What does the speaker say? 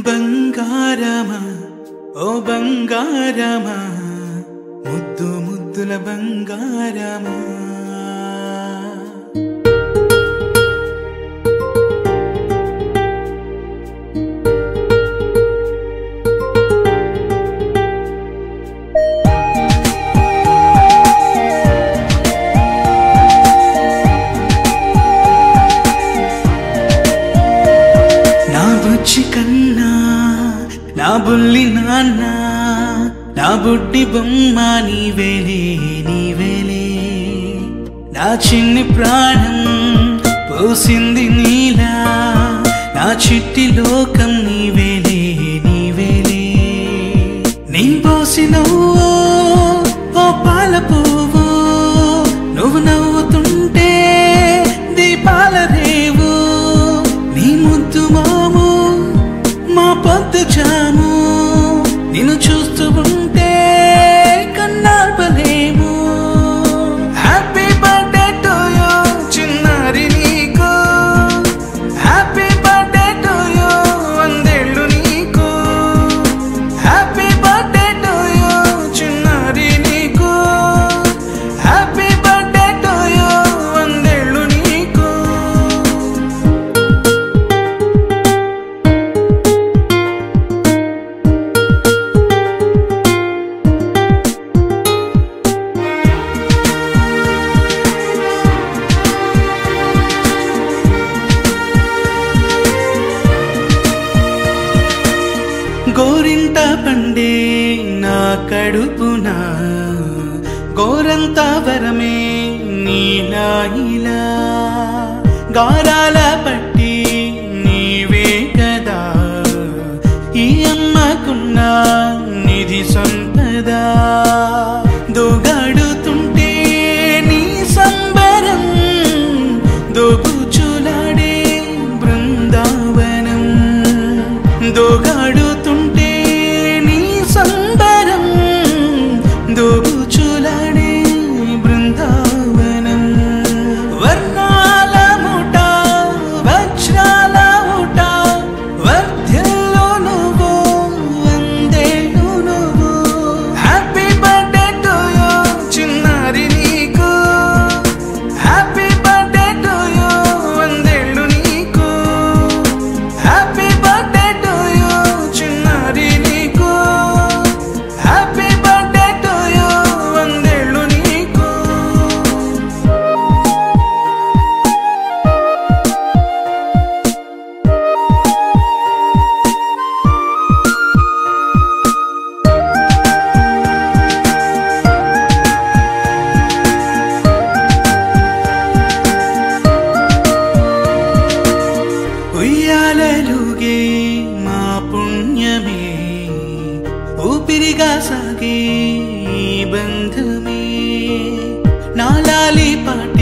బంగారమా ఓ బంగారమా ముద్దు ముద్దుల బంగారమా నా బుజ్జి కన్నా నా బుల్లి నాన్న నా బుడ్డి బొమ్మ నీవేలే నీవేలే నా చిన్ని ప్రాణం పోసింది నీలా నా చిట్టి లోకం నీవేలే నీవేలే నీ పోసినవో ఓ పాల పువ్వు నువ్వు నవ్వుతుంటే దీపాల రేవు నీ ముద్దు మాము మా పొద్దు జాము నిన్ను చూస్తూ ఉంటే కన్నార్పలేము హ్యాపీ బర్త్డే టు యూ చిన్నారి నీకు హ్యాపీ బర్త్డే టు యూ వందేళ్ళు నీకు హ్యాపీ బర్త్డే టు యూ చిన్నారి నీకు హ్యాపీ బర్త్డే టు యూ వందేళ్ళు నీకు గోరింట పండే నా కడుపున గోరంత వరమే నీలా ఇలా గారాల పట్టి నీవే కదా ఈ అమ్మకున్న నిధి సంపద దోగాడుతుంటే నీ సంబరం దోగుచులాడే బృందావనం దోగాడుతుంటే నీ సంబరం దోగుచులాడే బృందావనం వర్ణాల ముఠ వజ్రాల ఊట వర్ధ్యల్లో నువ్వు వందేళ్ళు నువ్వు హ్యాపీ బర్త్డే టు యూ చిన్నారి నీకు హ్యాపీ బర్త్డే టు యూ వందేళ్ళు నీకు హ్యాపీ బర్త్డే టు యూ చిన్నారి నీకు హ్యాపీ బర్త్డే టు యూ వందేళ్ళు నీకు ఉయ్యాలలుగే మా పుణ్యమే ఊపిరిగా సాగే ఈ బంధమే నాలాలి పాట